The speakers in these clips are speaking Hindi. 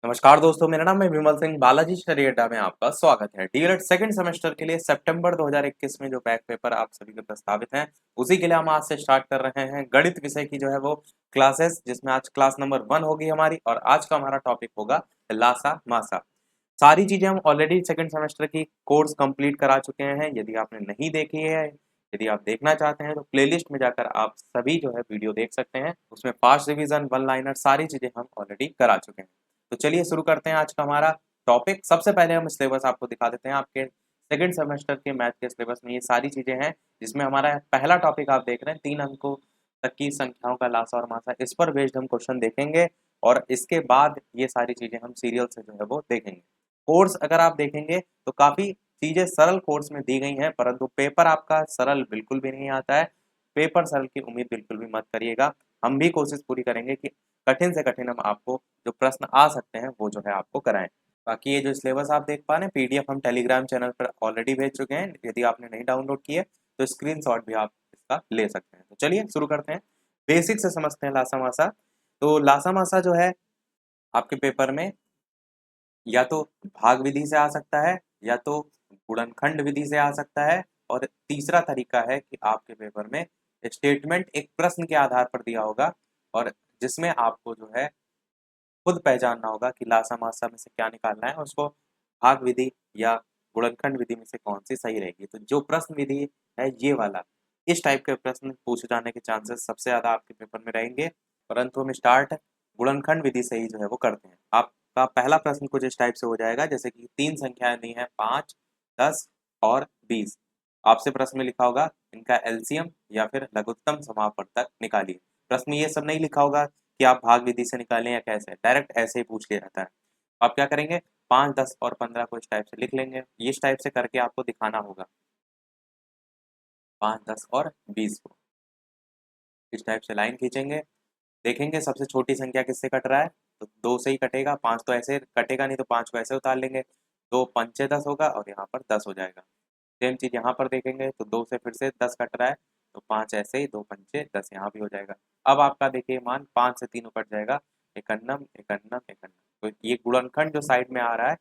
नमस्कार दोस्तों, मेरा नाम है विमल सिंह। बालाजी स्टडी अड्डा में आपका स्वागत है। डीएलएड सेकंड सेमेस्टर के लिए सितंबर 2021 में जो बैक पेपर आप सभी के प्रस्तावित हैं, उसी के लिए हम आज से स्टार्ट कर रहे हैं गणित विषय की जो है वो क्लासेस, जिसमें आज क्लास नंबर 1 होगी हमारी और आज का हमारा टॉपिक होगा लासा मासा। सारी चीजें हम ऑलरेडी सेकंड सेमेस्टर की कोर्स कंप्लीट करा चुके हैं। यदि आपने नहीं देखी है, यदि आप देखना चाहते हैं तो प्लेलिस्ट में जाकर आप सभी जो है वीडियो देख सकते हैं। उसमें फास्ट रिवीजन, वन लाइनर सारी चीजें हम ऑलरेडी करा चुके हैं। तो चलिए शुरू करते हैं आज का हमारा टॉपिक। सबसे पहले हम सिलेबस आपको दिखा देते हैं। आपके सेकंड सेमेस्टर के मैथ के सिलेबस में ये सारी चीजें हैं, जिसमें हमारा पहला टॉपिक आप देख रहे हैं 3 अंकों तक की संख्याओं का लासा और मासा। इस पर बेस्ड हम क्वेश्चन देखेंगे और इसके बाद ये सारी चीजें हम सीरियल से जो है वो देखेंगे। कोर्स अगर आप देखेंगे तो काफी चीजें सरल कोर्स में दी गई हैं, परंतु पेपर आपका सरल बिल्कुल भी नहीं आता है। पेपर सरल की उम्मीद बिल्कुल भी मत करिएगा। हम भी कोशिश पूरी करेंगे कि कठिन से कठिन हम आपको जो प्रश्न आ सकते हैं वो जो है आपको कराएं। बाकी ये जो सिलेबस आप देख पा रहे हैं, पीडीएफ हम टेलीग्राम चैनल पर ऑलरेडी भेज चुके हैं। यदि आपने नहीं डाउनलोड किए तो स्क्रीनशॉट भी आप इसका ले सकते हैं। तो चलिए शुरू करते हैं, बेसिक से समझते हैं लासा मासा। तो लासा मासा जो है आपके पेपर में या तो भाग विधि से आ सकता है, या तो गुणनखंड विधि से आ सकता है, और तीसरा तरीका है कि आपके पेपर में स्टेटमेंट एक प्रश्न के आधार पर दिया होगा और जिसमें आपको जो है खुद पहचानना होगा कि लासा मासा में से क्या निकालना है और उसको भाग विधि या गुणनखंड विधि में से कौन सी सही रहेगी। तो जो प्रश्न विधि है ये वाला, इस टाइप के प्रश्न पूछे जाने के चांसेस सबसे ज्यादा आपके पेपर में रहेंगे। परंतु हम स्टार्ट गुणनखंड विधि से ही जो है वो करते हैं। आपका पहला प्रश्न कुछ इस टाइप से हो जाएगा, जैसे कि 3 संख्याएं दी हैं 5, 10 और 20। आपसे प्रश्न में लिखा होगा इनका एलसीएम या फिर लघुत्तम समापवर्तक निकालिए। प्रश्न में ये सब नहीं लिखा होगा कि आप भाग विधि से निकालें या कैसे, डायरेक्ट ऐसे ही पूछ लिया जाता है। आप क्या करेंगे, 5, 10 और 15 को इस टाइप से लिख लेंगे। इस टाइप से करके आपको दिखाना होगा 5, 10 और 20 को। इस टाइप से लाइन खींचेंगे, देखेंगे सबसे छोटी संख्या किससे कट रहा है, तो 2 से ही कटेगा। 5 तो ऐसे कटेगा नहीं, तो 5 को ऐसे उतार लेंगे। 2 पंचे 10 होगा और यहाँ पर 10 हो जाएगा। सेम चीज यहाँ पर देखेंगे तो 2 से फिर से 10 कट रहा है, तो 5 ऐसे ही, 2 पंचे 10 यहाँ भी हो जाएगा। अब आपका देखिए मान 5 से 3 कट जाएगा, एकन्नम एकन्नम एकन्नम। तो ये गुणनखंड जो साइड में आ रहा है,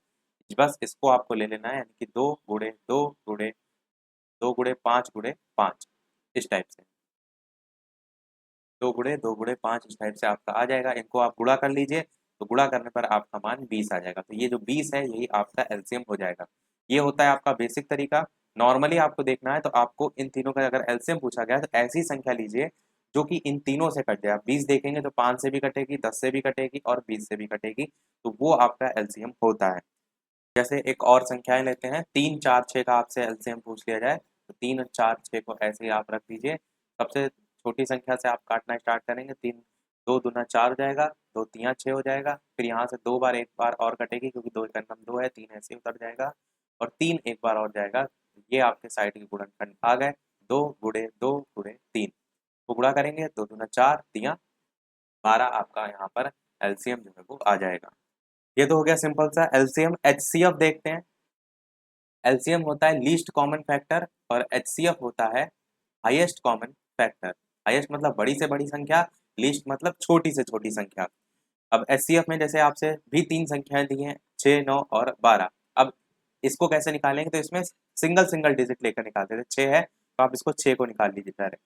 बस इसको आपको ले लेना है, यानी कि 2 गुणे 2 गुणे 2 गुणे 5 गुणे 5, इस टाइप से 2 गुणे 2 गुणे 5 इस टाइप से आपका आ जाएगा। इनको आप गुणा कर लीजिए, तो गुणा करने पर आपका मान 20 आ जाएगा। तो ये जो 20 है यही आपका एलसीएम हो जाएगा। ये होता है आपका बेसिक तरीका। नॉर्मली आपको देखना है तो आपको इन तीनों का अगर एलसीएम पूछा गया तो ऐसी संख्या लीजिए जो कि इन तीनों से कट जाए। आप 20 देखेंगे तो 5 से भी कटेगी, 10 से भी कटेगी और 20 से भी कटेगी, तो वो आपका एलसीएम होता है। जैसे एक और संख्याएं लेते हैं, 3, 4, 6 का आपसे एलसीएम पूछ लिया जाए तो 3, 4, 6 को ऐसे ही आप रख दीजिए। सबसे छोटी संख्या से आप काटना स्टार्ट करेंगे। 3 2 दूना 4 हो जाएगा, 2 तियां 6 हो जाएगा। फिर यहाँ से 2 बार एक बार और कटेगी, क्योंकि 2 एकन्नम 2 है, 3 ऐसे ही उतर जाएगा और 3 एक बार और जाएगा। ये आपके साइड के गुणनखंड आ गए, 2 गुणे 2 गुणे 3 को गुणा करेंगे, 2 दूना 4 तियां 12 आपका यहाँ पर एलसीएम जो है वो आ जाएगा। ये तो हो गया सिंपल सा एलसीएम। एचसीएफ देखते हैं। एलसीएम होता है लीस्ट कॉमन फैक्टर और एचसीएफ होता है हाईएस्ट कॉमन फैक्टर। हाईएस्ट मतलब बड़ी से बड़ी संख्या, लीस्ट मतलब छोटी से छोटी संख्या। अब एचसीएफ में जैसे आपसे भी 3 संख्याएं दी हैं, 6, 9 और 12। अब इसको कैसे निकालेंगे, तो इसमें सिंगल सिंगल डिजिट लेकर निकालते थे। 6 है तो आप इसको 6 को निकाल लीजिए डायरेक्ट।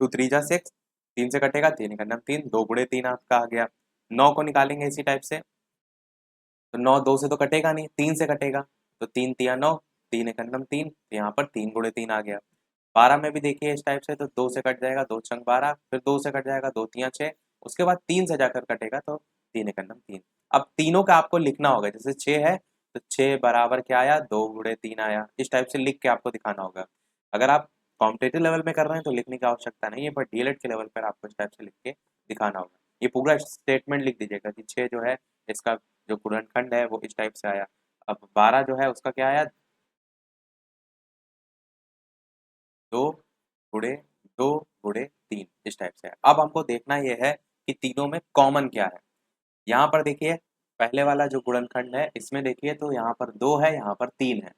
2 3 जा 6, 3 से कटेगा, 3 एकन्नम 3, 2 गुणे 3 आपका आ गया। 9 को निकालेंगे इसी टाइप से, तो 9 2 से तो कटेगा नहीं, 3 से कटेगा, तो 3 तिया 9, 3 एकन्नम 3, तो यहाँ पर 3 गुणे 3 आ गया। 12 में भी देखिए इस टाइप से, तो 2 से कट जाएगा, 2 छंग 12, फिर 2 से कट जाएगा, 2 तिया 6, उसके बाद 3 से जाकर कटेगा, तो 3 एकन्नम 3। अब तीनों का आपको लिखना होगा, जैसे 6 है तो 6 बराबर क्या आया, 2 गुणे 3 आया। इस टाइप से लिख के आपको दिखाना होगा। अगर आप कॉम्पिटेटिव लेवल में कर रहे हैं तो लिखने की आवश्यकता नहीं है, बट डीएलएड के लेवल पर आपको इस टाइप से लिख के दिखाना होगा। ये पूरा स्टेटमेंट लिख दीजिएगा कि 6 जो है इसका जो गुणनखंड है वो इस टाइप से आया। अब 12 जो है उसका क्या आया, 2 गुणे 2 गुणे 3, इस टाइप से है। अब हमको देखना ये है कि तीनों में कॉमन क्या है। यहाँ पर देखिए पहले वाला जो गुणनखंड है इसमें देखिए तो यहाँ पर 2 है, यहाँ पर 3 है।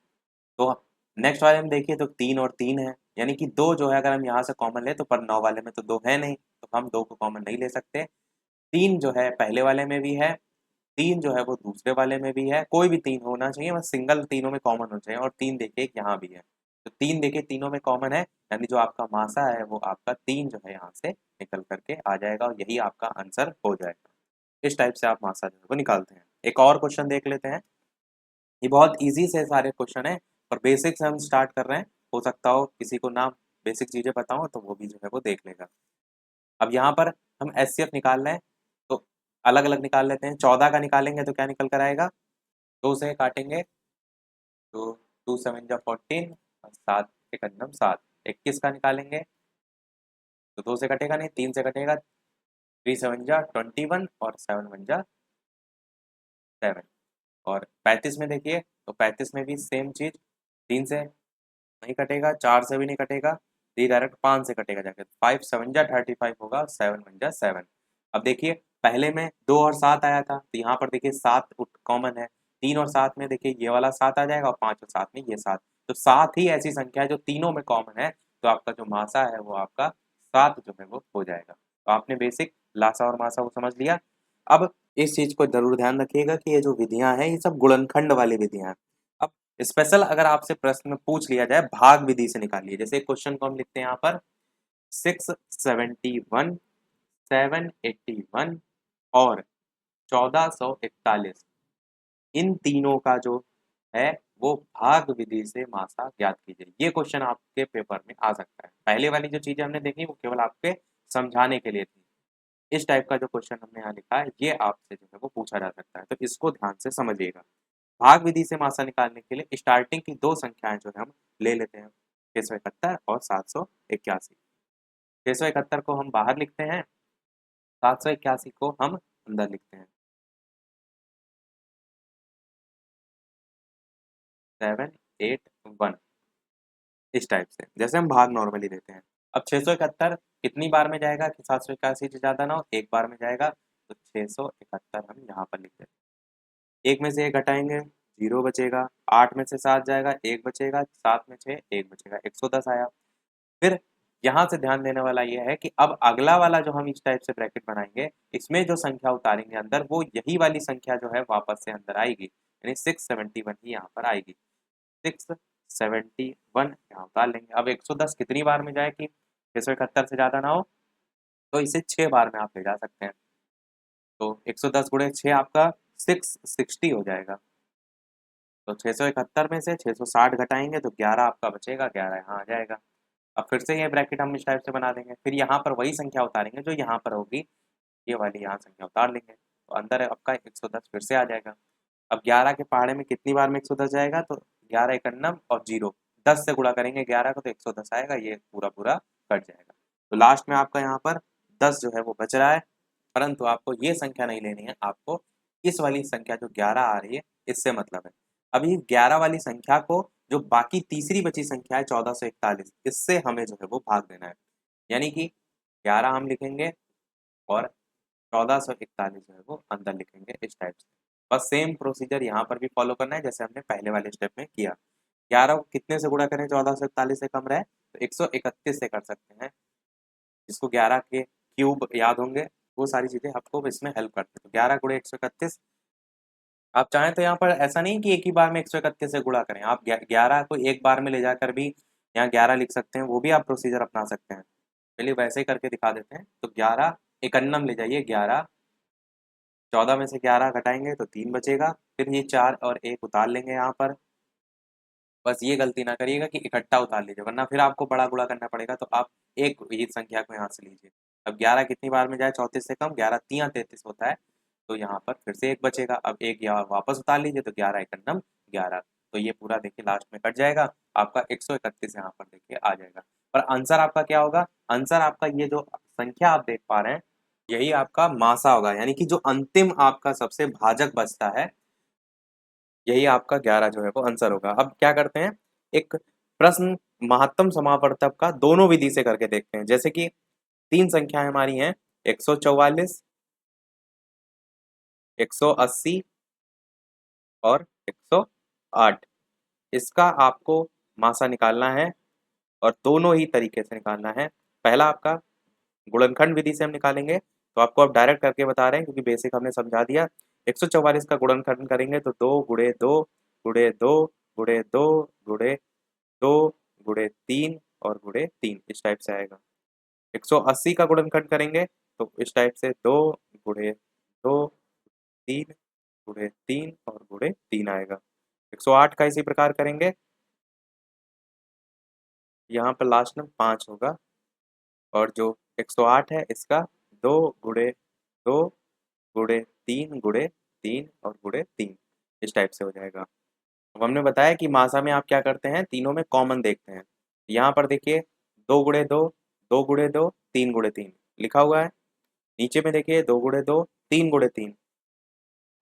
तो नेक्स्ट वाले में देखिए तो 3 और 3 है, यानी कि 2 जो है अगर हम यहाँ से कॉमन ले तो, पर 9 वाले में तो 2 है नहीं, तो हम 2 को कॉमन नहीं ले सकते। 3 जो है पहले वाले में भी है, 3 जो है वो दूसरे वाले में भी है, कोई भी 3 होना चाहिए, बस सिंगल तीनों में कॉमन होना चाहिए, और 3 देखिए यहाँ भी है, तो 3 देखिए तीनों में कॉमन है, यानी जो आपका मासा है वो आपका 3 जो है यहाँ से निकल करके आ जाएगा, और यही आपका आंसर हो जाएगा। इस टाइप से आप मासा जो है वो निकालते हैं। एक और क्वेश्चन देख लेते हैं, ये बहुत ईजी से सारे क्वेश्चन है, पर बेसिक से हम स्टार्ट कर रहे हैं, हो सकता हो किसी को ना बेसिक चीज़ें पता हो तो वो भी जो है वो देख लेगा। अब यहाँ पर हम एचसीएफ निकाल रहे हैं, तो अलग अलग निकाल लेते हैं। 14 का निकालेंगे तो क्या निकल कर आएगा, 2 से काटेंगे तो 2 7 जा 14 और 7 एक अंदम 7। 21 का निकालेंगे तो 2 से कटेगा नहीं, 3 से कटेगा, 3 7 जा 21 और 7 1 जा 7। और 35 में देखिए, तो 35 में भी सेम चीज़, 3 से नहीं कटेगा, 4 से भी नहीं कटेगा, ये डायरेक्ट 5 से कटेगा जाके, 5 7 जा 35 होगा, 7 1 जा 7। अब देखिए पहले में 2 और 7 आया था, तो यहाँ पर देखिए 7 कॉमन है, 3 और 7 में देखिए ये वाला 7 आ जाएगा, और 5 और 7 में ये 7, तो 7 ही ऐसी संख्या है जो तीनों में कॉमन है, तो आपका जो मासा है वो आपका 7 जो है वो हो जाएगा। तो आपने बेसिक लासा और मासा को समझ लिया। अब इस चीज़ को जरूर ध्यान रखिएगा कि ये जो विधियां हैं ये सब गुणनखंड वाली विधियां हैं। अब स्पेशल अगर आपसे प्रश्न पूछ लिया जाए भाग विधि से निकालिए, जैसे क्वेश्चन को हम लिखते हैं यहाँ पर 671 781 और 1441, इन तीनों का जो है वो भाग विधि से मासा ज्ञात कीजिए। ये क्वेश्चन आपके पेपर में आ सकता है। पहले वाली जो चीजें हमने देखी वो केवल आपके समझाने के लिए थी, इस टाइप का जो क्वेश्चन हमने यहाँ लिखा है ये आपसे जो है वो पूछा जा सकता है, तो इसको ध्यान से समझिएगा। भाग विधि से मासा निकालने के लिए स्टार्टिंग की 2 संख्याएं जो है हम ले लेते हैं, 671 और 781। 671 को हम बाहर लिखते हैं, 781 को हम अंदर लिखते हैं, 781, इस टाइप से जैसे हम भाग नॉर्मली देते हैं। अब 671 कितनी बार में जाएगा कि 781 से ज़्यादा ना हो, एक बार में जाएगा, तो 671 हम यहाँ पर लिख देते हैं। एक में से एक घटाएंगे, 0 बचेगा, 8 में से 7 जाएगा, 1 बचेगा, 7 में 6 1 बचेगा, 110 आया। फिर यहाँ से ध्यान देने वाला ये है कि अब अगला वाला जो हम इस टाइप से ब्रैकेट बनाएंगे, इसमें जो संख्या उतारेंगे अंदर, वो यही वाली संख्या जो है वापस से अंदर आएगी, यानी 671 ही यहाँ पर आएगी। 671 यहाँ उतार लेंगे। अब 110 कितनी बार में जाए कि 671 से ज़्यादा ना हो, तो इसे 6 बार में आप ले जा सकते हैं, तो 110 गुणे 6 आपका 660 हो जाएगा। तो 671 में से 660 घटाएंगे तो 11 आपका बचेगा, 11 यहाँ आ जाएगा। अब फिर से ये ब्रैकेट हम इस टाइप से बना देंगे, फिर यहाँ पर वही संख्या उतारेंगे जो यहाँ पर होगी, ये वाली यहाँ संख्या उतार लेंगे, तो अंदर आपका 110 फिर से आ जाएगा। अब 11 के पहाड़े में कितनी बार में 110 जाएगा, तो 11 एकन्नम और 0, 10 से गुणा करेंगे 11 को तो 110 आएगा, ये पूरा पूरा कट जाएगा। तो लास्ट में आपका यहाँ पर 10 जो है वो बच रहा है, परंतु आपको ये संख्या नहीं लेनी है, आपको इस वाली संख्या जो 11 आ रही है इससे मतलब है। अभी 11 वाली संख्या को जो बाकी तीसरी बची संख्या है 1441, इससे हमें जो है वो भाग देना है, यानी कि 11 हम लिखेंगे और 1441 जो है वो अंदर लिखेंगे, इस टाइप से। बस सेम प्रोसीजर यहाँ पर भी फॉलो करना है जैसे हमने पहले वाले स्टेप में किया। 11 को कितने से गुणा करें 1441 से कम रहे, तो 131 से कर सकते हैं, जिसको 11 के क्यूब याद होंगे वो सारी चीज़ें आपको इसमें हेल्प करते हैं। तो 11 गुणे 131, आप चाहें तो यहाँ पर ऐसा नहीं कि एक ही बार में 131 से गुणा करें, आप 11 को एक बार में ले जाकर भी यहाँ 11 लिख सकते हैं, वो भी आप प्रोसीजर अपना सकते हैं। चलिए वैसे ही करके दिखा देते हैं। तो 11 एकन्नम ले जाइए, 11 14 में से 11 घटाएंगे तो 3 बचेगा, फिर ये 4 और 1 उतार लेंगे यहाँ पर। बस ये गलती ना करिएगा कि इकट्ठा उतार लीजिए, वरना फिर आपको बड़ा गुणा करना पड़ेगा, तो आप एक ही संख्या को यहाँ से लीजिए। अब 11 कितनी बार में जाए 34 से कम, 11 तियां 33 होता है, तो यहाँ पर फिर से एक बचेगा, अब एक यहाँ वापस उतार लीजिए, तो 11 एकन्नम 11, तो ये पूरा देखिए लास्ट में कट जाएगा, आपका 131 यहाँ पर देखिए आ जाएगा। पर आंसर आपका क्या होगा, आंसर आपका ये जो संख्या आप देख पा रहे हैं यही आपका मासा होगा, यानी कि जो अंतिम आपका सबसे भाजक बचता है यही आपका 11 जो है वो आंसर होगा। अब क्या करते हैं, एक प्रश्न महत्तम समावर्तक का दोनों विधि से करके देखते हैं। जैसे कि 3 संख्याएं हमारी हैं 144, 180 और 108, इसका आपको मासा निकालना है और दोनों ही तरीके से निकालना है। पहला आपका गुणनखंड विधि से हम निकालेंगे, तो आपको अब डायरेक्ट करके बता रहे हैं क्योंकि बेसिक हमने समझा दिया। 144 का गुणनखंड करेंगे तो 2 गुणे 2 गुणे 2 गुणे 2 गुणे 2 गुणे 3 और गुणे 3 इस टाइप से आएगा। 180 का गुणनखंड करेंगे तो इस टाइप से 2 गुणे 2 3 गुणे 3 और गुणे 3 आएगा। 108 का इसी प्रकार करेंगे, यहाँ पर लास्ट में 5 होगा और जो 108 है इसका 2 गुणे 2 गुणे 3 गुणे 3 और गुणे 3 इस टाइप से हो जाएगा। अब हमने बताया कि मासा में आप क्या करते हैं, तीनों में कॉमन देखते हैं। यहाँ पर देखिए 2 गुणे 2 2 गुणे 2 3 गुणे 3 लिखा हुआ है। नीचे में देखिए 2 गुणे 2 3 गुणे 3,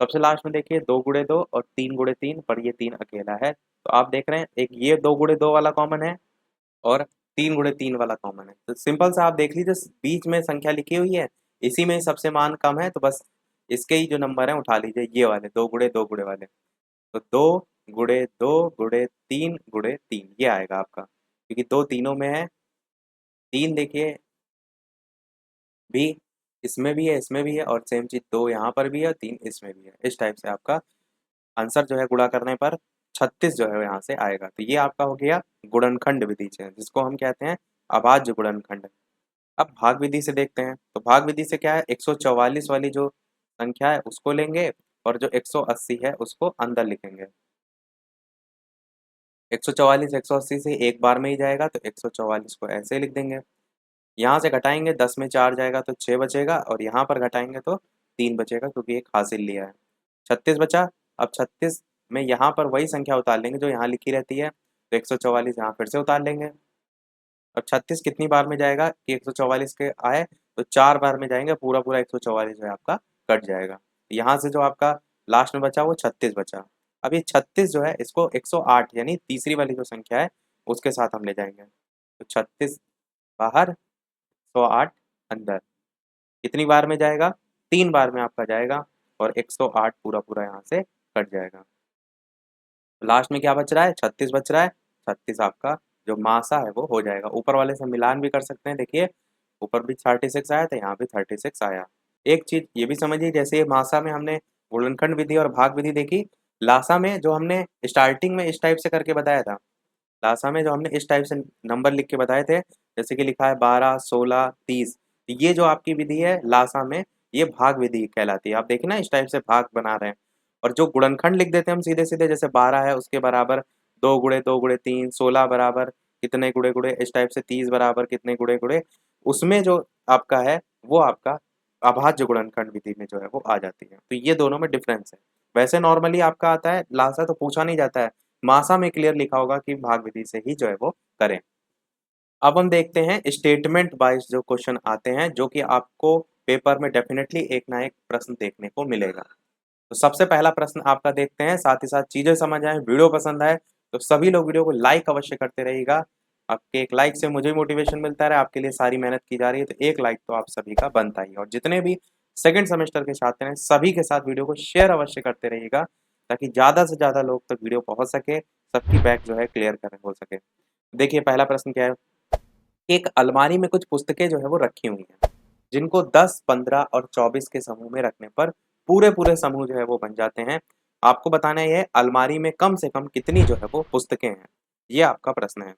सबसे लास्ट में देखिए 2 गुणे 2 और 3 गुणे 3 पर ये 3 अकेला है। तो आप देख रहे हैं एक ये 2 गुणे 2 वाला कॉमन है और 3 गुणे 3 वाला कॉमन है। तो सिंपल सा आप देख लीजिए बीच में संख्या लिखी हुई है, इसी में सबसे मान कम है तो बस इसके ही जो नंबर है उठा लीजिए, ये वाले 2 गुणे वाले। तो 2 गुणे 2 गुणे 3 गुणे 3 ये आएगा आपका, क्योंकि दो तीनों में है। 3 देखिए भी इसमें भी है, इसमें भी है और सेम चीज 2 यहाँ पर भी है और 3 इसमें भी है। इस टाइप से आपका आंसर जो है गुणा करने पर 36 जो है यहाँ से आएगा। तो ये आपका हो गया गुणनखंड विधि से, जिसको हम कहते हैं अभाज्य गुणनखंड। अब भाग विधि से देखते हैं। तो भाग विधि से क्या है, 144 वाली जो संख्या है उसको लेंगे और जो 180 है उसको अंदर लिखेंगे। 144 180 से एक बार में ही जाएगा तो 144 को ऐसे ही लिख देंगे। यहाँ से घटाएंगे 10 में 4 जाएगा तो 6 बचेगा और यहाँ पर घटाएंगे तो 3 बचेगा, क्योंकि एक हासिल लिया है। 36 बचा। अब 36 में यहाँ पर वही संख्या उतार लेंगे जो यहाँ लिखी रहती है, तो 144 यहाँ फिर से उतार लेंगे। अब 36 कितनी बार में जाएगा कि 144 के आए तो 4 बार में जाएंगे, पूरा पूरा 144 जो है आपका कट जाएगा। यहाँ से जो आपका लास्ट में बचा वो 36 बचा। अब ये 36 जो है इसको 108 यानी तीसरी वाली जो संख्या है उसके साथ हम ले जाएंगे। तो 36 बाहर 108 अंदर, कितनी बार में जाएगा, 3 बार में आपका जाएगा और 108 पूरा पूरा यहाँ से कट जाएगा। तो लास्ट में क्या बच रहा है, 36 बच रहा है। 36 आपका जो मासा है वो हो जाएगा। ऊपर वाले से मिलान भी कर सकते हैं, देखिए ऊपर भी 36 आया था, यहाँ भी 36 आया। एक चीज ये भी समझिए, जैसे मासा में हमने गुणनखंड विधि और भाग विधि देखी, लासा में जो हमने स्टार्टिंग में इस टाइप से करके बताया था, लासा में जो हमने इस टाइप से नंबर लिख के बताए थे, जैसे कि लिखा है 12 16 30, ये जो आपकी विधि है लासा में ये भाग विधि कहलाती है। आप देखिए ना इस टाइप से भाग बना रहे हैं। और जो गुणनखंड लिख देते हैं हम सीधे सीधे, जैसे 12 है उसके बराबर 2 गुणे 3, 16 बराबर कितने गुणे गुणे इस टाइप से, 30 बराबर कितने गुणे गुणे, उसमें जो आपका है वो आपका अभाज्य गुणनखंड विधि में जो है वो आ जाती है। तो ये दोनों में डिफरेंस है। वैसे नॉर्मली आपका आता है लासा तो पूछा नहीं जाता है, मासा में क्लियर लिखा होगा कि भाग विधि से ही जो है वो करें। अब हम देखते हैं स्टेटमेंट वाइज जो क्वेश्चन आते हैं, जो कि आपको पेपर में डेफिनेटली एक ना एक प्रश्न देखने को मिलेगा। तो सबसे पहला प्रश्न आपका देखते हैं, साथ ही साथ चीजें समझ आए, वीडियो पसंद आए तो सभी लोग वीडियो को लाइक अवश्य करते रहिएगा। आपके एक लाइक से मुझे मोटिवेशन मिलता है, आपके लिए सारी मेहनत की जा रही है, तो एक लाइक तो आप सभी का बनता ही है। और जितने भी सेकंड सेमेस्टर के छात्र हैं सभी के साथ वीडियो को शेयर अवश्य करते रहिएगा, ताकि ज़्यादा से ज़्यादा लोग तक वीडियो पहुंच सके, सबकी बैग जो है क्लियर कर हो सके। देखिए पहला प्रश्न क्या है, एक अलमारी में कुछ पुस्तकें जो है वो रखी हुई हैं, जिनको 10, 15 और 24 के समूह में रखने पर पूरे पूरे समूह जो है वो बन जाते हैं। आपको बताना है अलमारी में कम से कम कितनी जो है वो पुस्तकें हैं, ये आपका प्रश्न है।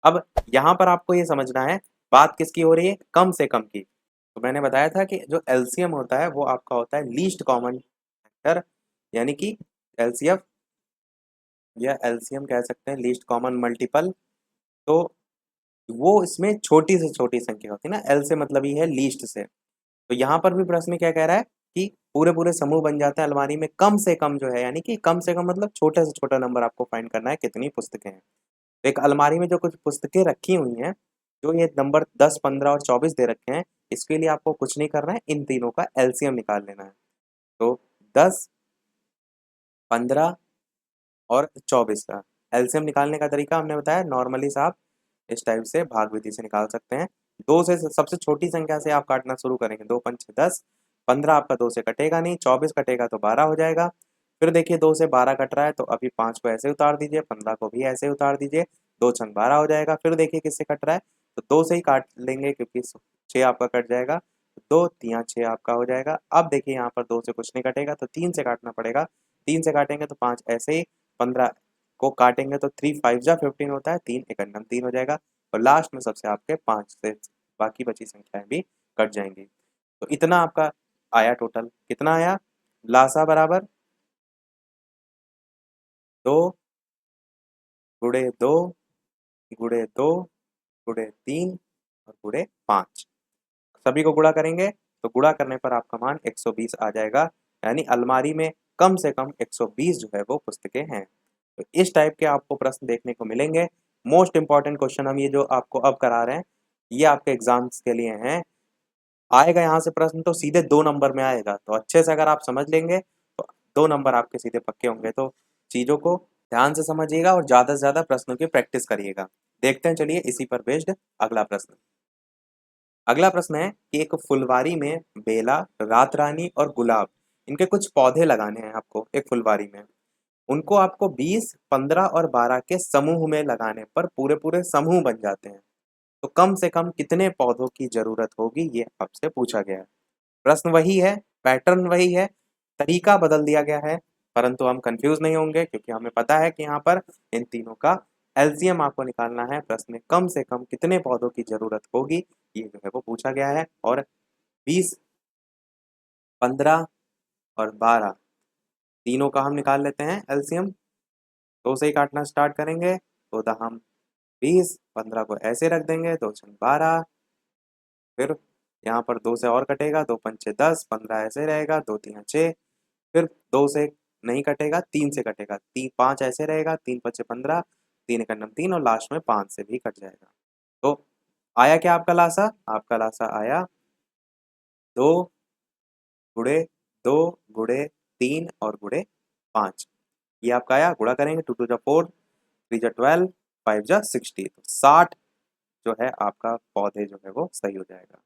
अब यहाँ पर आपको ये समझना है बात किसकी हो रही है, कम से कम की। तो मैंने बताया था कि जो एलसीएम होता है वो आपका होता है लीस्ट कॉमन फैक्टर, यानी कि एलसीएफ या एलसीएम कह सकते हैं, लीस्ट कॉमन मल्टीपल। तो वो इसमें छोटी से छोटी संख्या होती है ना, एल से मतलब ये है लीस्ट से। तो यहाँ पर भी प्रश्न क्या कह रहा है कि पूरे पूरे समूह बन जाते हैं अलमारी में कम से कम जो है, यानी कि कम से कम मतलब छोटे से छोटा नंबर आपको फाइंड करना है कितनी पुस्तकें हैं। तो एक अलमारी में जो कुछ पुस्तकें रखी हुई हैं, जो ये नंबर 10, 15 और 24 दे रखे हैं, इसके लिए आपको कुछ नहीं करना है, इन तीनों का एलसीएम निकाल लेना है। तो 10, 15 और 24 का एलसीएम निकालने का तरीका हमने बताया नॉर्मली साहब इस टाइप से भाग विधि से निकाल सकते हैं। दो से सबसे छोटी संख्या से आप काटना शुरू करेंगे, 2 पंच 10, 15 आपका 2 से कटेगा नहीं, 24 कटेगा तो 12 हो जाएगा। फिर देखिए 2 से 12 कट रहा है तो अभी 5 को ऐसे उतार दीजिए, 15 को भी ऐसे उतार दीजिए, 2 छंग 12 हो जाएगा। फिर देखिए किससे कट रहा है तो 2 से ही काट लेंगे, क्योंकि 6 आपका कट जाएगा, दो तिया 6 आपका हो जाएगा। अब देखिए यहाँ पर 2 से कुछ नहीं कटेगा तो 3 से काटना पड़ेगा। 3 से काटेंगे तो 5 ऐसे ही, 15 को काटेंगे तो 3 5 जा 15 होता है, 3 एक अन्नम 3 हो जाएगा और लास्ट में सबसे आपके 5 से बाकी बची संख्याएं भी कट जाएंगी। तो इतना आपका आया टोटल। कितना आया? लासा बराबर 2 गुणे 2 गुणे 2 गुणे 3 और गुणे 5। सभी को गुणा करेंगे तो गुणा करने पर आपका मान 120 आ जाएगा। यानी अलमारी में कम से कम 120 जो है वो पुस्तकें हैं। तो इस टाइप के आपको प्रश्न देखने को मिलेंगे। मोस्ट इंपॉर्टेंट क्वेश्चन हम ये जो आपको अब करा रहे हैं ये आपके एग्जाम्स के लिए हैं। आएगा यहाँ से प्रश्न तो सीधे 2 नंबर में आएगा, तो अच्छे से अगर आप समझ लेंगे तो 2 नंबर आपके सीधे पक्के होंगे। तो चीज़ों को ध्यान से समझिएगा और ज़्यादा से ज़्यादा प्रश्नों की प्रैक्टिस करिएगा। देखते हैं चलिए इसी पर बेस्ड अगला प्रश्न। अगला प्रश्न है कि एक फुलवारी में बेला, रात रानी और गुलाब इनके कुछ पौधे लगाने हैं आपको एक फुलवारी में। उनको आपको 20, 15 और 12 के समूह में लगाने पर पूरे पूरे समूह बन जाते हैं। तो कम से कम कितने पौधों की जरूरत होगी ये आपसे पूछा गया है। प्रश्न वही है, पैटर्न वही है, तरीका बदल दिया गया है, परंतु हम कंफ्यूज नहीं होंगे क्योंकि हमें पता है कि यहाँ पर इन तीनों का एलसीएम आपको निकालना है। प्रश्न में कम से कम कितने पौधों की जरूरत होगी ये जो है वो पूछा गया है। और 20, 15 और 12 तीनों का हम निकाल लेते हैं एलसीएम। 2 से ही काटना स्टार्ट करेंगे तो हम 20, 15 को ऐसे रख देंगे, 2 छंग 12, फिर यहाँ पर 2 से और कटेगा, 2 पंचे 10, 15 ऐसे रहेगा, 2 तिया 6, फिर 2 से नहीं कटेगा, 3 से कटेगा, 5 ऐसे रहेगा, 3 पचे 15, 3 एक अन्नम 3 और लास्ट में 5 से भी कट जाएगा। तो आया क्या आपका लासा? आपका लासा आया 2 गुणे 2 गुणे 3 और गुणे 5। ये आपका आया। गुणा करेंगे 2 2 जा 4, 3 जा 12, 5 जा 60, तो 60 जो है आपका पौधे जो है वो सही हो जाएगा।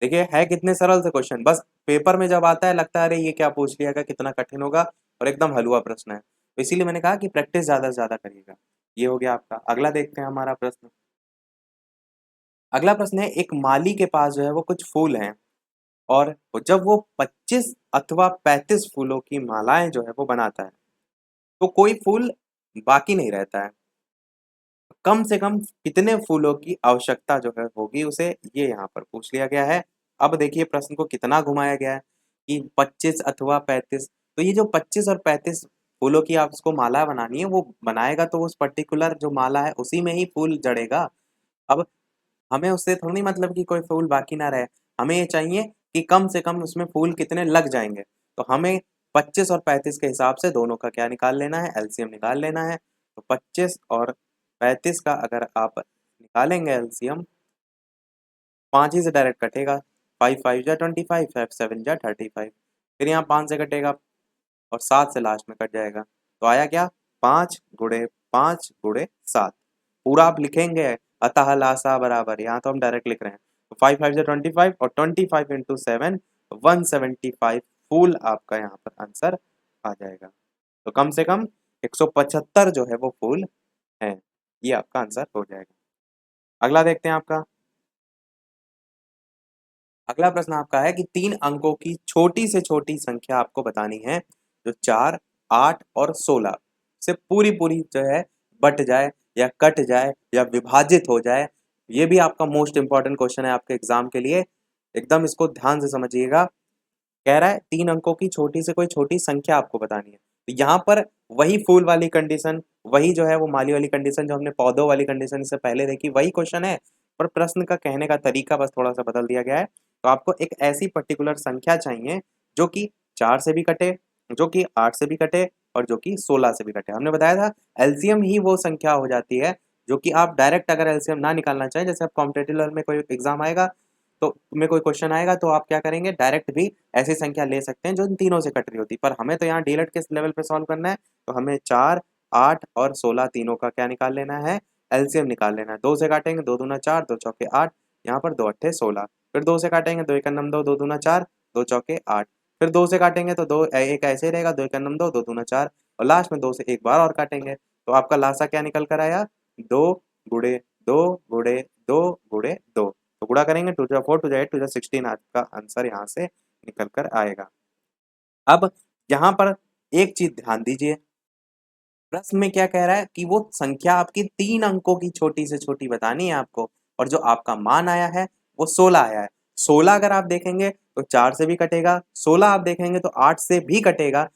देखिए है कितने सरल से क्वेश्चन, बस पेपर में जब आता है लगता है अरे ये क्या पूछ लिया, कितना कठिन होगा, और एकदम हलवा प्रश्न है। तो इसीलिए मैंने कहा कि प्रैक्टिस ज्यादा से ज्यादा करिएगा। ये हो गया आपका। अगला देखते हैं हमारा प्रश्न। अगला प्रश्न है एक माली के पास जो है वो कुछ फूल हैं और जब वो 25 अथवा 35 फूलों की मालाएं जो है वो बनाता है तो कोई फूल बाकी नहीं रहता है। कम से कम कितने फूलों की आवश्यकता जो है होगी उसे, ये यहाँ पर पूछ लिया गया है। अब देखिए प्रश्न को कितना घुमाया गया है कि 25 अथवा 35। तो ये जो 25 और 35 फूलों की आप उसको माला बनानी है, वो बनाएगा तो उस पर्टिकुलर जो माला है उसी में ही फूल जड़ेगा। अब हमें उससे थोड़ी मतलब कि कोई फूल बाकी ना रहे, हमें ये चाहिए कि कम से कम उसमें फूल कितने लग जाएंगे। तो हमें 25 और 35 के हिसाब से दोनों का क्या निकाल लेना है? एलसीएम निकाल लेना है। तो 25 और 35 का अगर आप निकालेंगे एलसीएम, 5 ही से डायरेक्ट कटेगा, 5 5 जा 25, 5 7 जा 35, फिर यहाँ 5 से कटेगा और 7 से लास्ट में कट जाएगा। तो आया क्या? 5 गुणे 5 गुणे 7। पूरा आप लिखेंगे अतः लासा बराबर, यहाँ तो हम डायरेक्ट लिख रहे हैं। तो 5 5 जा 25 और 25 इंटू 7 175 फूल आपका यहाँ पर आंसर आ जाएगा। तो कम से कम 175 जो है वो फूल हैं, ये आपका आंसर हो जाएगा। अगला देखते हैं आपका। अगला प्रश्न आपका है कि 3 अंकों की छोटी से छोटी संख्या आपको बतानी है जो 4, 8 और 16 से पूरी पूरी जो है बट जाए या कट जाए या विभाजित हो जाए। ये भी आपका मोस्ट इंपॉर्टेंट क्वेश्चन है आपके एग्जाम के लिए, एकदम इसको ध्यान से समझिएगा। कह रहा है 3 अंकों की छोटी से कोई छोटी संख्या आपको बतानी है। तो यहाँ पर वही फूल वाली कंडीशन, वही जो है वो माली वाली कंडीशन जो हमने पौधों वाली कंडीशन इससे पहले देखी, वही क्वेश्चन है, पर प्रश्न का कहने का तरीका बस थोड़ा सा बदल दिया गया है। तो आपको एक ऐसी पर्टिकुलर संख्या चाहिए जो कि 4 से भी कटे, जो कि 8 से भी कटे और जो कि 16 से भी कटे। हमने बताया था एलसीएम ही वो संख्या हो जाती है जो कि आप डायरेक्ट अगर एलसीएम ना निकालना चाहें, जैसे आप कॉम्पिटेटिव लेवल में कोई एग्जाम आएगा तो तुम्हें कोई क्वेश्चन आएगा तो आप क्या करेंगे, डायरेक्ट भी ऐसी संख्या ले सकते हैं जो इन तीनों से कट रही होती। पर हमें तो यहाँ डीएलएड के लेवल पे सॉल्व करना है, तो हमें 4, 8 और 16 तीनों का क्या निकाल लेना है? एलसीएम निकाल लेना है। 2 से काटेंगे 2 दूना 4, 2 चौके 8, यहाँ पर 2 अट्ठे 16, फिर 2 से काटेंगे 2 एक अन्नम 2, 2 दूना 4, 2 चौके 8, फिर 2 से काटेंगे तो 2 एक ऐसे ही रहेगा, 2 एक अन्नम 2, 2 दूना 4 और लास्ट में 2 से एक बार और काटेंगे। तो आपका लासा क्या निकल कर आया? 2 गुणे 2 गुणे 2 गुणे 2। तो गुणा करेंगे 2 जा 4 2 जा 8 2 जा 16 आपका आंसर यहाँ से निकल कर आएगा। अब यहाँ पर एक चीज ध्यान दीजिए, प्रश्न में क्या कह रहा है कि वो संख्या आपकी 3 अंकों की छोटी से छोटी बतानी है आपको, और जो आपका मान आया है वो 16 आया है। 16 अगर आप देखेंगे तो 4 से भी कटेगा, 16 आप देखेंगे तो 8 से भी कटेगा,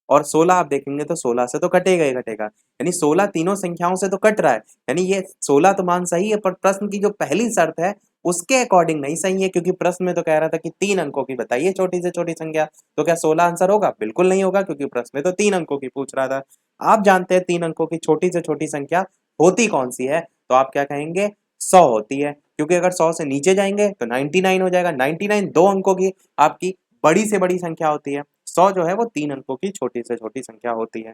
और 16 आप देखेंगे तो 16 से तो कटेगा ही कटेगा। यानी 16 तीनों संख्याओं से तो कट रहा है, यानी ये 16 तो मान सही है, पर प्रश्न की जो पहली शर्त है उसके अकॉर्डिंग नहीं सही है, क्योंकि प्रश्न में तो कह रहा था कि 3 अंकों की बताइए छोटी से छोटी संख्या। तो क्या 16 आंसर होगा? बिल्कुल नहीं होगा, क्योंकि प्रश्न में तो 3 अंकों की पूछ रहा था। आप जानते हैं 3 अंकों की छोटी से छोटी संख्या होती कौन सी है? तो आप क्या कहेंगे? 100 होती है, क्योंकि अगर 100 से नीचे जाएंगे तो 99 हो जाएगा। 99 2 अंकों की आपकी बड़ी से बड़ी संख्या होती है। 100 जो है वो 3 अंकों की छोटी से छोटी संख्या होती है।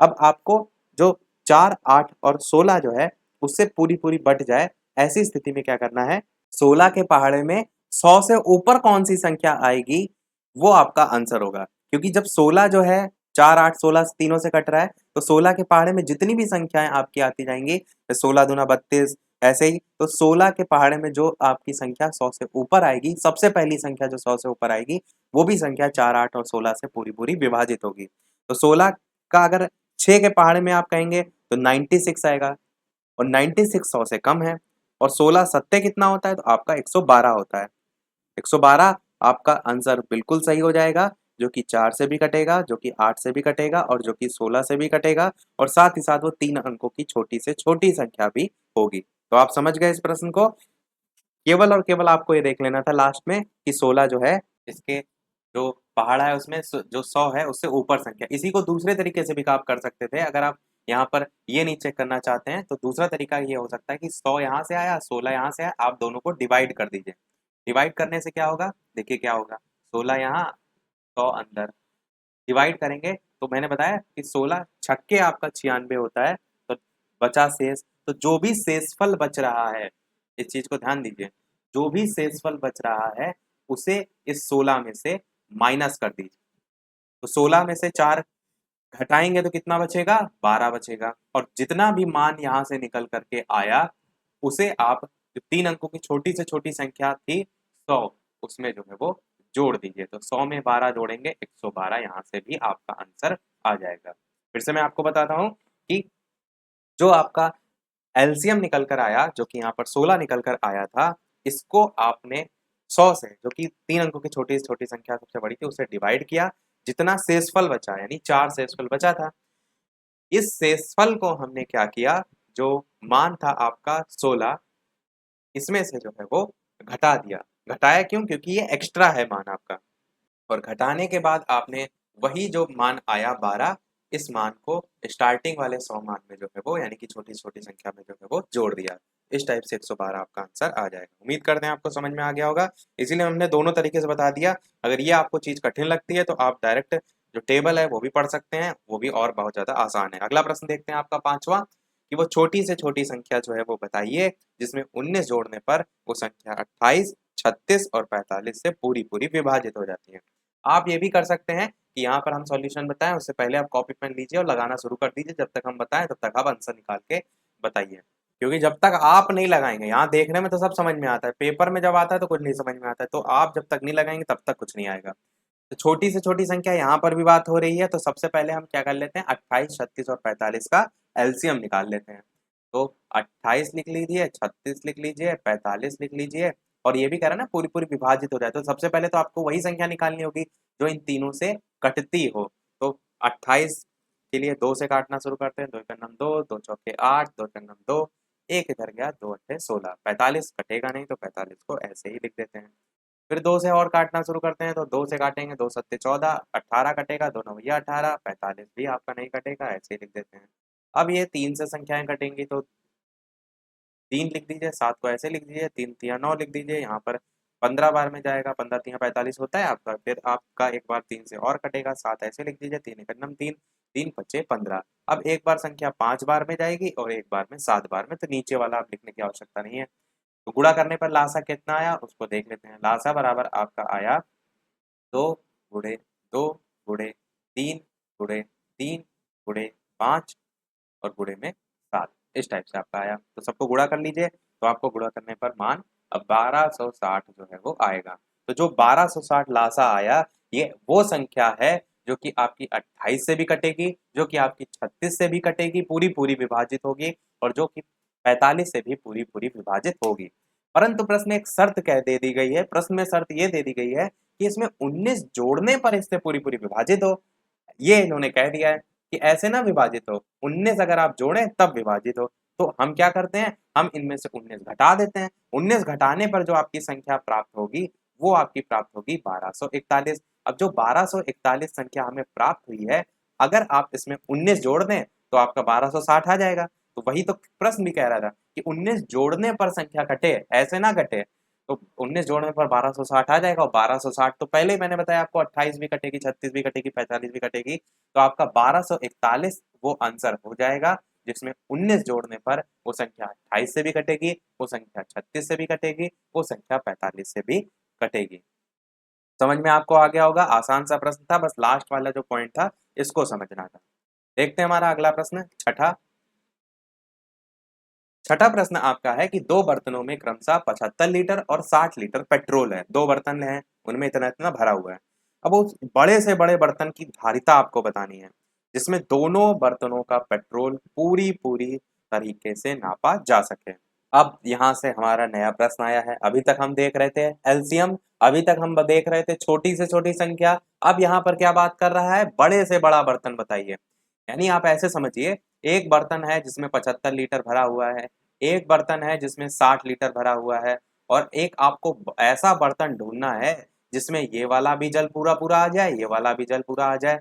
अब आपको जो 4, 8 और 16 जो है उससे पूरी पूरी बट जाए, ऐसी स्थिति में क्या करना है? 16 के पहाड़े में 100 से ऊपर कौन सी संख्या आएगी वो आपका आंसर होगा, क्योंकि जब 16 जो है 4, 8, 16 तीनों से कट रहा है, तो 16 के पहाड़े में जितनी भी संख्याएं आपकी आती जाएंगी, 16 दूना 32, ऐसे ही, तो 16 के पहाड़े में जो आपकी संख्या 100 से ऊपर आएगी, सबसे पहली संख्या जो 100 से ऊपर आएगी वो भी संख्या 4, 8 और 16 से पूरी पूरी विभाजित होगी। तो 16 का अगर 6 के पहाड़े में आप कहेंगे तो 96 आएगा, और 96 100 से कम है, और 16 सत्ते कितना होता है? तो आपका 112 होता है। 112 आपका आंसर बिल्कुल सही हो जाएगा, जो कि 4 से भी कटेगा, जो कि 8 से भी कटेगा, और जो कि 16 से भी कटेगा, और साथ ही साथ वो 3 अंकों की छोटी से छोटी संख्या भी होगी। तो आप समझ गए इस प्रश्न को। केवल और केवल आपको ये देख लेना था लास्ट में कि 16 जो है इसके जो पहाड़ा है उसमें जो 100 है उससे ऊपर संख्या। इसी को दूसरे तरीके से भी आप कर सकते थे। अगर आप यहाँ पर ये नहीं चेक करना चाहते हैं तो दूसरा तरीका ये हो सकता है कि 100 यहाँ से आया, 16 यहाँ से आया, आप दोनों को डिवाइड कर दीजिए। डिवाइड करने से क्या होगा? देखिए क्या होगा, 16 यहाँ, 100 अंदर, डिवाइड करेंगे तो मैंने बताया कि 16 छक्के आपका 96 होता है, तो बचा शेष। तो जो भी शेषफल बच रहा है, इस चीज को ध्यान दीजिए, जो भी शेषफल बच रहा है उसे इस 16 में से माइनस कर दीजिए। तो 16 में से 4 घटाएंगे तो कितना बचेगा? 12 बचेगा, और जितना भी मान यहाँ से निकल करके आया उसे आप जो 3 अंकों की छोटी से छोटी संख्या थी 100, उसमें जो है वो जोड़ दीजिए। तो 100 में 12 जोड़ेंगे 112, यहाँ से भी आपका आंसर आ जाएगा। फिर से मैं आपको बताता हूँ कि जो आपका एलसीएम निकल कर आया, जो कि यहाँ पर 16 निकल कर आया था, इसको आपने 100 से, जो कि 3 अंकों की छोटी से छोटी संख्या सबसे बड़ी थी, उसे डिवाइड किया। जितना शेषफल बचा, यानी 4 शेषफल बचा था, इस शेषफल को हमने क्या किया, जो मान था आपका 16, इसमें से जो है वो घटा दिया। घटाया क्यों? क्योंकि ये एक्स्ट्रा है मान आपका, और घटाने के बाद आपने वही जो मान आया 12, इस मान को स्टार्टिंग वाले 100 मान में जो है वो, यानी कि छोटी छोटी संख्या में जो है वो जोड़ दिया। इस टाइप से 112 आपका आंसर आ जाएगा। उम्मीद करते हैं आपको समझ में आ गया होगा, इसीलिए हमने दोनों तरीके से बता दिया। अगर ये आपको चीज कठिन लगती है तो आप डायरेक्ट जो टेबल है वो भी पढ़ सकते हैं, वो भी और बहुत ज्यादा आसान है। अगला प्रश्न देखते हैं आपका 5वां, कि वो छोटी से छोटी संख्या जो है वो बताइए जिसमें 19 जोड़ने पर वो संख्या 28, 36 और 45 से पूरी पूरी विभाजित हो जाती है। आप ये भी कर सकते हैं कि यहाँ पर हम सॉल्यूशन बताएं उससे पहले आप कॉपी पेन लीजिए और लगाना शुरू कर दीजिए। जब तक हम बताएं तब तक आप आंसर निकाल के बताइए, क्योंकि जब तक आप नहीं लगाएंगे, यहाँ देखने में तो सब समझ में आता है, पेपर में जब आता है तो कुछ नहीं समझ में आता है। तो आप जब तक नहीं लगाएंगे तब तक कुछ नहीं आएगा। तो छोटी से छोटी संख्या यहाँ पर भी बात हो रही है, तो सबसे पहले हम क्या कर लेते हैं, 28, 36 और 45 का एलसीएम निकाल लेते हैं। तो 28 लिख लीजिए, 36 लिख लीजिए, 45 लिख लीजिए, और ये भी कह रहा है ना पूरी पूरी विभाजित हो जाए। तो सबसे पहले तो आपको वही संख्या निकालनी होगी जो इन तीनों से कटती हो। तो 28 के लिए 2 से काटना शुरू करते हैं, 2 का नम 2, 2 चौके 8, 2 का नम 2, एक इधर गया, 2 अट्ठे 16। 45 कटेगा नहीं तो 45 को ऐसे ही लिख देते हैं। फिर 2 से और काटना शुरू करते हैं, तो 2 से काटेंगे, 2 सत्ते 14, 18 कटेगा, 2 नवैया 18, 45 भी आपका नहीं कटेगा, ऐसे ही लिख देते हैं। अब ये 3 से संख्याएं कटेंगी, तो 3 लिख दीजिए, 7 को ऐसे लिख दीजिए, 3 तिया 9 लिख दीजिए, यहाँ पर 15 बार में जाएगा, 15 तिया 45 होता है आपका। फिर आपका एक बार 3 से और कटेगा, 7 ऐसे लिख दीजिए, 3 एकम 3, 3 पच्चे 15। अब एक बार संख्या 5 बार में जाएगी और एक बार में 7 बार में, तो नीचे वाला आप लिखने की आवश्यकता नहीं है। तो गुणा करने पर लासा कितना आया उसको देख लेते हैं। लासा बराबर आपका आया 2 गुणे 2 गुणे 3 गुणे 3 गुणे 5 और गुणे में 7, इस टाइप से आपका आया। तो सबको गुणा कर लीजिए, तो आपको गुणा करने पर मान अब 1260 जो है वो आएगा। तो जो 1260 लासा आया, ये वो संख्या है जो कि आपकी 28 से भी कटेगी, जो कि आपकी 36 से भी कटेगी, पूरी पूरी विभाजित होगी, और जो कि 45 से भी पूरी पूरी विभाजित होगी। परंतु प्रश्न में एक शर्त कह दे दी गई है, प्रश्न में शर्त ये दे दी गई है कि इसमें 19 जोड़ने पर इससे पूरी पूरी विभाजित हो। ये इन्होंने कह दिया है कि ऐसे ना विभाजित हो, 19 अगर आप जोड़ें तब विभाजित हो। तो हम क्या करते हैं, हम इनमें से 19 घटा देते हैं। 19 घटाने पर जो आपकी संख्या प्राप्त होगी वो आपकी प्राप्त होगी 1241। अब जो 1241 संख्या हमें प्राप्त हुई है, अगर आप इसमें 19 जोड़ दें तो आपका 1260 आ जाएगा। तो वही तो प्रश्न भी कह रहा था कि 19 जोड़ने पर संख्या घटे, ऐसे ना घटे। तो 19 जोड़ने पर 1260 आ जाएगा, और 1260 तो पहले ही मैंने बताया आपको, 28 भी कटेगी, 36 भी कटेगी, 45 भी कटेगी, तो आपका 1241 वो आंसर हो जाएगा, जिसमें 19 जोड़ने पर वो संख्या 28 से भी कटेगी, वो संख्या 36 से भी कटेगी, वो संख्या 45 से भी कटेगी। समझ में आपको आ गया होगा, आसान सा प्रश्न था, बस लास्ट वाला जो पॉइंट था इसको समझना था। देखते हैं हमारा अगला प्रश्न, छठा। छठा प्रश्न आपका है कि दो बर्तनों में क्रमशः 75 लीटर और 60 लीटर पेट्रोल है। दो बर्तन हैं, उनमें इतना इतना भरा हुआ है। अब उस बड़े से बड़े बर्तन की धारिता आपको बतानी है, जिसमें दोनों बर्तनों का पेट्रोल पूरी पूरी तरीके से नापा जा सके। अब यहाँ से हमारा नया प्रश्न आया है। अभी तक हम देख रहे थे एलसीएम, अभी तक हम देख रहे थे छोटी से छोटी संख्या। अब यहाँ पर क्या बात कर रहा है, बड़े से बड़ा बर्तन बताइए। यानी आप ऐसे समझिए, एक बर्तन है जिसमें 75 लीटर भरा हुआ है, एक बर्तन है जिसमें 60 लीटर भरा हुआ है, और एक आपको ऐसा बर्तन ढूंढना है जिसमें ये वाला भी जल पूरा पूरा आ जाए, ये वाला भी जल पूरा आ जाए।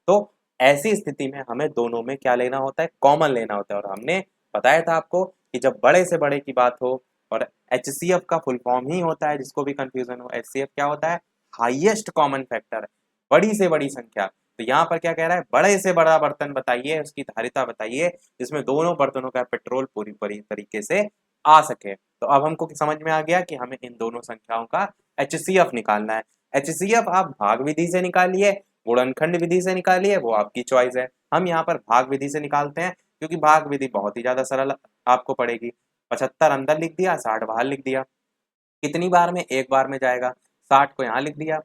तो ऐसी स्थिति में हमें दोनों में क्या लेना होता है, कॉमन लेना होता है। और हमने बताया था आपको कि जब बड़े से बड़े की बात हो, और एचसीएफ का फुल फॉर्म ही होता है, जिसको भी कंफ्यूजन हो, एचसीएफ क्या होता है, हाईएस्ट कॉमन फैक्टर, बड़ी से बड़ी संख्या। तो यहाँ पर क्या कह रहा है, बड़े से बड़ा बर्तन बताइए, उसकी धारिता बताइए जिसमें दोनों बर्तनों का पेट्रोल पूरी पूरी तरीके से आ सके। तो अब हमको समझ में आ गया कि हमें इन दोनों संख्याओं का एचसीएफ निकालना है। एचसीएफ आप भाग विधि से निकालिए, गुणनखंड विधि से निकालिए, वो आपकी चॉइस है। हम यहाँ पर भाग विधि से निकालते हैं, क्योंकि भाग विधि बहुत ही ज्यादा सरल आपको पड़ेगी। 75 अंदर लिख दिया, 60 बाहर लिख दिया। कितनी बार में, एक बार में जाएगा। 60 को यहाँ लिख दिया,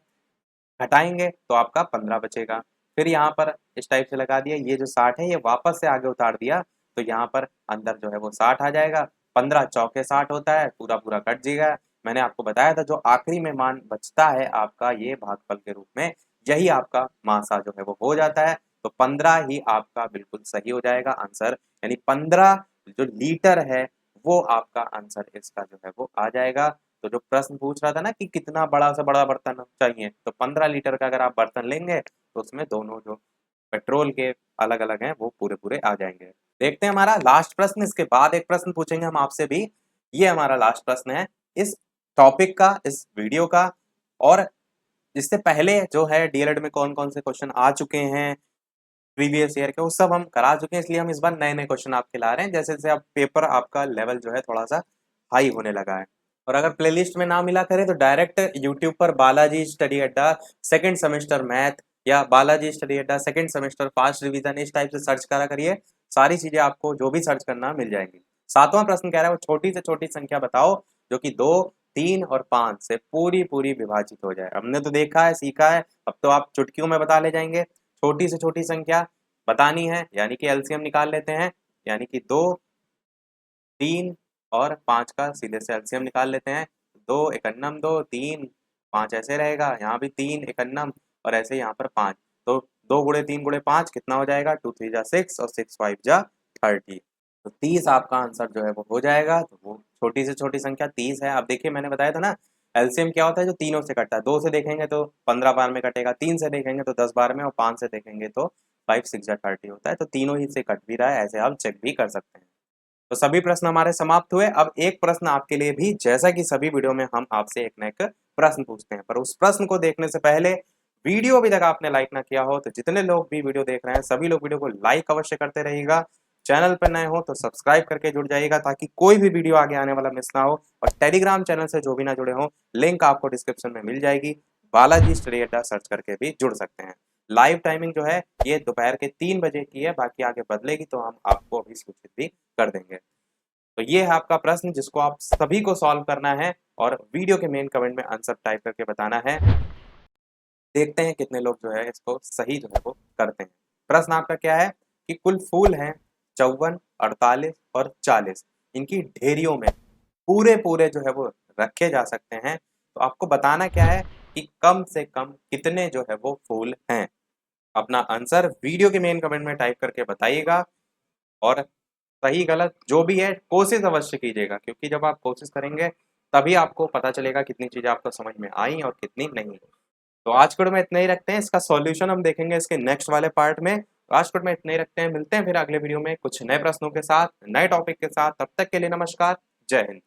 घटाएंगे तो आपका 15 बचेगा। फिर यहाँ पर इस टाइप से लगा दिया, ये जो 60 है ये वापस से आगे उतार दिया, तो यहाँ पर अंदर जो है वो 60 आ जाएगा। 15 चौके 60 होता है, पूरा पूरा कट जाएगा। मैंने आपको बताया था जो आखिरी में मान बचता है आपका ये भागफल के रूप में, यही आपका मासा जो है वो हो जाता है। तो 15 ही आपका बिल्कुल सही हो जाएगा आंसर, यानी 15 जो लीटर है वो आपका आंसर इसका जो है वो आ जाएगा। तो जो प्रश्न पूछ रहा था ना कि कितना बड़ा से बड़ा बर्तन चाहिए, तो 15 लीटर का अगर आप बर्तन लेंगे तो उसमें दोनों जो पेट्रोल के अलग अलग हैं वो पूरे पूरे आ जाएंगे। देखते हैं हमारा लास्ट प्रश्न, इसके बाद एक प्रश्न पूछेंगे हम आपसे भी। ये हमारा लास्ट प्रश्न है इस टॉपिक का, इस वीडियो का। और इससे पहले जो है डीएलएड में कौन कौन से क्वेश्चन आ चुके हैं प्रीवियस ईयर के, वो सब हम करा चुके हैं, इसलिए हम इस बार नए नए क्वेश्चन आपके ला रहे हैं, जैसे जैसे अब पेपर आपका लेवल जो है थोड़ा सा हाई होने लगा है। और अगर प्लेलिस्ट में ना मिला करे तो डायरेक्ट यूट्यूब पर बालाजी स्टडी अड्डा सेकंड सेमेस्टर मैथ, या बालाजी स्टडी अड्डा सेकंड सेमेस्टर फास्ट रिवीजन, इस टाइप से सर्च करा करिए। सारी चीजें आपको जो भी सर्च करना मिल जाएंगी। सातवां प्रश्न कह रहा है वो छोटी से छोटी संख्या बताओ जो कि 2, 3 और 5 से पूरी पूरी विभाजित हो जाए। हमने तो देखा है, सीखा है, अब तो आप चुटकियों में बता ले जाएंगे। छोटी से छोटी संख्या बतानी है, यानी कि एलसीएम निकाल लेते हैं, यानी कि 2, 3 और 5 का सीधे से एलसीएम निकाल लेते हैं। 2 एकन्नम 2, 3 5 ऐसे रहेगा, यहाँ भी 3 एकन्नम, और ऐसे यहाँ पर 5। तो 2 गुणे 3 गुणे 5 कितना हो जाएगा, 2 3 जा 6 और 6 5 जा 30। तो 30 आपका आंसर जो है वो हो जाएगा। तो वो छोटी से छोटी संख्या 30 है। अब देखिए मैंने बताया था ना, एलसीएम क्या होता है, जो तीनों से कटता है। 2 से देखेंगे तो 15 बार में कटेगा, 3 से देखेंगे तो 10 बार में, और 5 से देखेंगे तो 5 6 जा 30 होता है। तो तीनों ही से कट भी रहा है, ऐसे हम चेक भी कर सकते हैं। तो सभी प्रश्न हमारे समाप्त हुए। अब एक प्रश्न आपके लिए भी, जैसा कि सभी वीडियो में हम आपसे एक न एक प्रश्न पूछते हैं, पर उस प्रश्न को देखने से पहले वीडियो अभी तक आपने लाइक ना किया हो तो जितने लोग भी वीडियो देख रहे हैं सभी लोग वीडियो को लाइक अवश्य करते रहिएगा। चैनल पर नए हो तो सब्सक्राइब करके जुड़ जाइएगा, ताकि कोई भी वीडियो आगे आने वाला मिस ना हो। और टेलीग्राम चैनल से जो भी ना जुड़े हो, लिंक आपको डिस्क्रिप्शन में मिल जाएगी। बालाजी स्टडी अड्डा सर्च करके भी जुड़ सकते हैं। लाइव टाइमिंग जो है ये दोपहर के 3 बजे की है, बाकी आगे बदलेगी तो हम आपको अभी सूचित भी कर देंगे। तो ये है आपका प्रश्न जिसको आप सभी को सॉल्व करना है और वीडियो के मेन कमेंट में आंसर टाइप करके बताना है। देखते हैं कितने लोग जो है इसको सही जो है वो करते हैं। प्रश्न आपका क्या है कि कुल फूल हैं 54, 48 और 40। इनकी ढेरियों में पूरे पूरे जो है वो रखे जा सकते हैं। तो आपको बताना क्या है कि कम से कम कितने जो है वो फूल हैं। अपना आंसर वीडियो के मेन कमेंट में टाइप करके बताइएगा और सही गलत जो भी है कोशिश अवश्य कीजिएगा, क्योंकि जब आप कोशिश करेंगे तभी आपको पता चलेगा कितनी चीज़ें आपको समझ में आई और कितनी नहीं। तो आज के में इतना ही रखते हैं, इसका सॉल्यूशन हम देखेंगे इसके नेक्स्ट वाले पार्ट में। तो आज के में इतना ही रखते हैं, मिलते हैं फिर अगले वीडियो में कुछ नए प्रश्नों के साथ, नए टॉपिक के साथ। तब तक के लिए नमस्कार, जय हिंद।